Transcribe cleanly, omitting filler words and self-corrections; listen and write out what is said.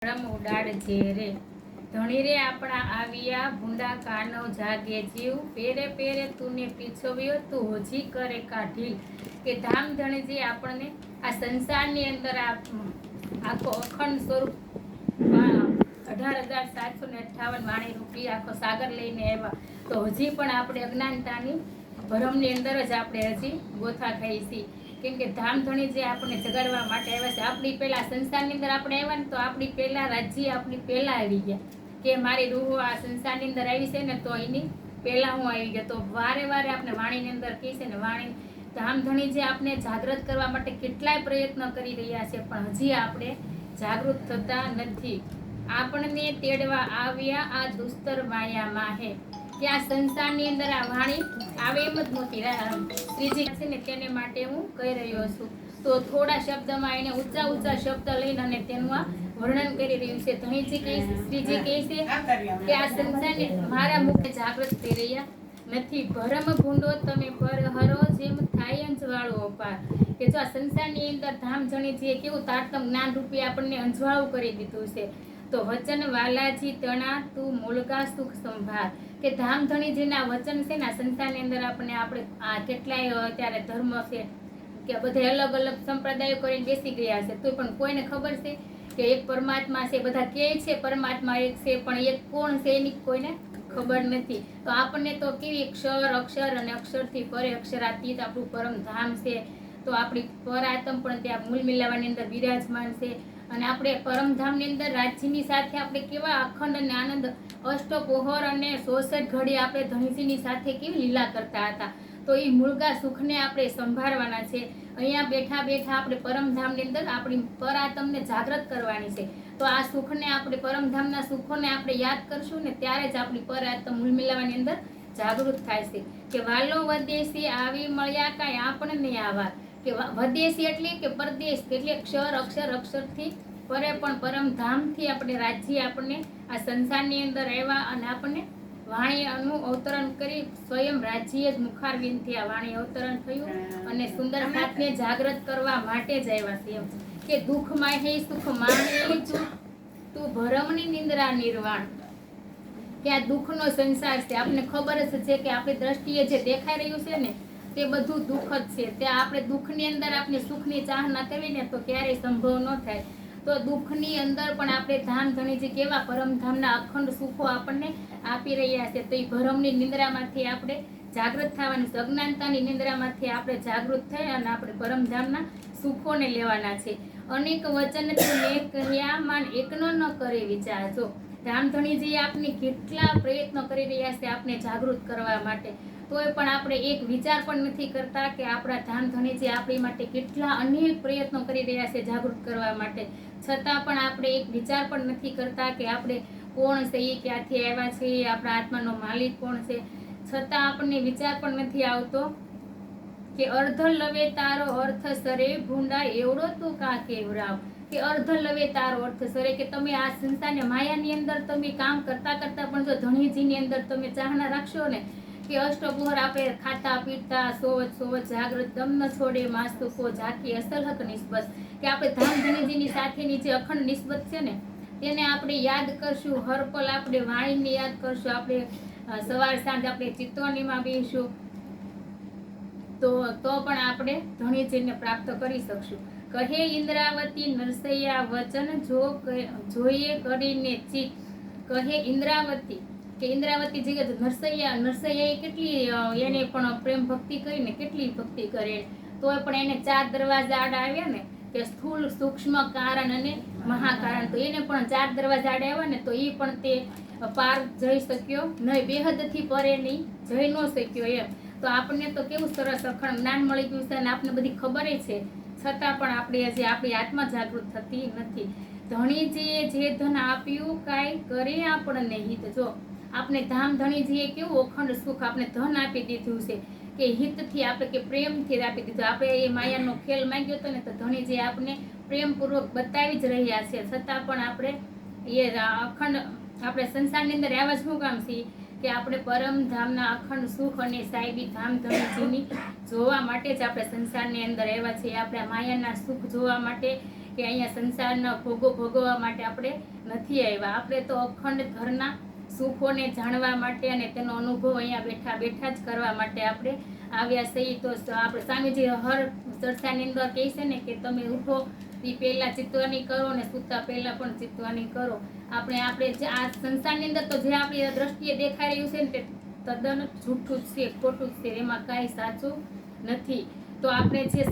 ધર્મ ઉડાડજે રે ધણી રે આપણા આવ્યા ભૂંડા કાનો જાગે જીવ પેરે પેરે તુને પીછવ્યો તું હજી કરે કાઢી કે ધામ ધણીજી આપણને આ સંસારની અંદર આખો અખંડ સ્વરૂપ 18,758 વાણી રૂપી આખો સાગર લઈને આવ્યા તો હજી પણ આપણે અજ્ઞાનતાની ભરમની અંદર જ આપણે હજી ગોથા ખાઈ છીએ. કેમ કે ધામધણી જે આપણને જગાડવા માટે આવ્યા છે. આપણી પહેલા સંસારની અંદર આપણે આવ્યા ને તો આપણી પહેલા રાજ્ય આપણી પહેલા આવી ગયા કે મારી રૂહ આ સંસારની અંદર આવી છે ને તો એની પહેલા હું આવી ગયો. તો વારે વારે આપણે વાણીની અંદર કહી છે ને વાણી ધામધણી જે આપણે જાગૃત કરવા માટે કેટલાય પ્રયત્ન કરી રહ્યા છે પણ હજી આપણે જાગૃત થતા નથી. આપણને તેડવા આવ્યા આ દુસ્તર માયામાં હે કે આ સંસારની અંદર આ વાણી આવે એમ જ નથી. શ્રીજી છે ને તેને માટે હું કહી રહ્યો છું. તો થોડા શબ્દમાં એને ઊંચા ઊંચા શબ્દ લઈને અને તેનું આ વર્ણન કરી રહ્યું છે. ધણીજી કહે છે, શ્રીજી કહે છે કે આ સંસારને મારા મુખે જાગૃત થઈ રહ્યા નથી. ભરમ ભૂંડો તમે પર હરો જેમ થાય અંજવાળો અપાર કે જો આ સંસારની અંદર ધામધણીજીએ કેવું તારતમ જ્ઞાન રૂપી આપણને અંજવાળું કરી દીધું છે. તો વચન વાલાજી તણા તું મૂળગા સુખ સંભાળ કે ધામધણીજીના વચન છે ને સંસારની અંદર આપણે આ કેટલાય અત્યારે ધર્મ છે કે બધા અલગ અલગ સંપ્રદાયો કરીને બેસી ગયા છે તો પણ કોઈને ખબર છે કે એક પરમાત્મા છે. બધા કહે છે પરમાત્મા એક છે પણ એક કોણ છે એની કોઈને ખબર નથી. તો આપણને તો કેવી ક્ષર અક્ષર અને અક્ષરથી પરે અક્ષરાતીત આપણું પરમ ધામ છે. તો આપણી પરાત્મ પણ ત્યાં મૂળ મિલાવાની અંદર બિરાજમાન છે. અને આપણે પરમધામની અંદર રાજ્યની સાથે આપણે કેવા અખંડ અને આનંદ અષ્ટપોહર અને 66 ઘડી આપણે ધણીજીની સાથે કેવી લીલા કરતા હતા. તો એ મૂળગા સુખને આપણે સંભાળવાના છે. અહીંયા બેઠા બેઠા આપણે પરમધામની અંદર આપણી પરાત્મને જાગૃત કરવાની છે. તો આ સુખને આપણે પરમધામના સુખોને આપણે યાદ કરશું ને ત્યારે જ આપણી પરાત્મ મૂળ મિલાવાની અંદર જાગૃત થાય છે. કે વાલો વદેશી આવી મળ્યા કાંઈ આપણને આવા કે વદેશી એટલે કે પરદેશ એટલે ક્ષર અક્ષર અક્ષરથી પરે પણ પરમધામથી આપણે રાજ્ય આપણને આ સંસારની અંદર આવ્યા અને આપણને વાણીનું અવતરણ કરી સ્વયં રાજ્ય જ મુખારવિંદથી આ વાણી અવતરણ થયું અને સુંદર હાથને જાગૃત કરવા માટે જ આવ્યા છે. એમ કે દુઃખમાં હે સુખ માણી તું ભરમની નિંદ્રા નિર્વાણ કે આ દુઃખનો સંસાર છે. આપણને ખબર જ છે કે આપણી દ્રષ્ટિએ જે દેખાઈ રહ્યું છે ને તે બધું દુઃખ જ છે. તે આપણે દુઃખની અંદર આપણે સુખની ચાહના કરવી ને તો ક્યારેય સંભવ ન થાય. તો દુઃખની અંદર પણ આપણે ધામધણીજી કેવા પરમધામના અખંડ સુખો આપણને આપી રહ્યા છે. તો એ ભરમની નિંદ્રામાંથી આપણે જાગૃત થવાની, અજ્ઞાનતાની નિંદ્રામાંથી આપણે જાગૃત થઈ અને આપણે પરમધામના સુખોને લેવાના છે. અનેક વચન મેં કહ્યા માન એકનો ન કરે વિચાર. જો ધામધણીજી આપણે કેટલા પ્રયત્નો કરી રહ્યા છે આપણે જાગૃત કરવા માટે, તોય પણ આપણે એક વિચાર પણ નથી કરતા કે આપણા ધામધણીજી આપણી માટે કેટલા અનેક પ્રયત્નો કરી રહ્યા છે જાગૃત કરવા માટે. છતાં પણ આપણે એક વિચાર પણ નથી કરતા કે આપણે કોણ છે, એ ક્યાંથી આવ્યા છે, આપણા આત્માનો માલિક કોણ છે. છતાં આપણને વિચાર પણ નથી આવતો કે અર્ધ લવે તારો અર્થ સરે ભૂંડા એવડો તું કા કેવરાવ કે અર્ધ લવે તારો અર્થ સરે કે તમે આ સંસારને માયાની અંદર તમે કામ કરતા કરતા પણ જો ધણીજીની અંદર તમે ચાહના રાખશો ને કે અષ્ટપોહર આપણે ખાતા પીતા સોવત જાગૃત દમ ન છોડે માસ્તુકો ઝાંકી અસલ હક નિસ્બત કે આપણે ધામધણીજીની સાથેની જે અખંડ નિસ્બત છે ને તેને આપણે યાદ કરશું. હર પલ આપણે વાણીને યાદ કરશું. આપણે સવાર સાંજ આપણે ચિત્તોનીમાં બેસશું તો પણ આપણે ધણીજીને પ્રાપ્ત કરી શકશું. કહે ઇન્દ્રાવતી નરસૈયા વચન જોઈએ કરીને ચિત કહે ઇન્દ્રાવતી કે ઇન્દ્રાવતી જગ્યા નરસૈયાએ કેટલી એને પણ પ્રેમ ભક્તિ કરીને કેટલી ભક્તિ કરે તોય પણ એને 4 દરવાજા આડા આવ્યા ને કે સ્થૂળ સૂક્ષ્મ કારણ અને મહાકારણ. તો એને પણ 4 દરવાજા આડા આવ્યા ને તો એ પણ તે પાર જઈ શક્યો નહીં, બેહદથી પરે નહીં જઈ ન શક્યો. એમ તો આપણને તો કેવું સરસ અખંડ જ્ઞાન મળી ગયું છે અને આપણને બધી ખબર છે, છતાં પણ આપણે હજી આપણી આત્મા જાગૃત થતી નથી. ધણીજીએ જે ધન આપ્યું કાંઈ કરે આપણને હિત. જો આપણે ધામધણીજીએ કેવું અખંડ સુખ આપણે ધન આપી દીધું છે કે હિતથી આપણે કે પ્રેમથી આપી દીધું. આપણે એ માયાનો ખેલ માંગ્યો હતો ને તો ધણીજી આપણે પ્રેમપૂર્વક બતાવી જ રહ્યા છે. છતાં પણ આપણે એ અખંડ આપણે સંસારની અંદર આવા જ શું કામ છીએ કે આપણે પરમધામના અખંડ સુખ અને સાહેબી ધામધણીજીની જોવા માટે જ આપણે સંસારની અંદર આવ્યા છીએ. આપણે માયાના સુખ જોવા માટે કે અહીંયા સંસારના ભોગો ભોગવવા માટે આપણે નથી આવ્યા. આપણે તો અખંડ ઘરના સુખોને જાણવા માટે અને તેનો અનુભવ અહીંયા બેઠા બેઠા જ કરવા માટે આપણે આવ્યા છીએ. તો આપણે સ્વામીજી હર ચર્ચાની અંદર કહે છે ને કે તમે ઉઠો એ પહેલા ચિત્તવાની કરો અને સૂતા પહેલા પણ ચિત્તવાની કરો. આપણે જે આ સંસારની અંદર તો જે આપણી દ્રષ્ટિએ દેખાઈ રહ્યું છે ને તે તદ્દન જૂઠું જ છે, ખોટું જ છે, એમાં કાંઈ સાચું નથી. તો આપણે જે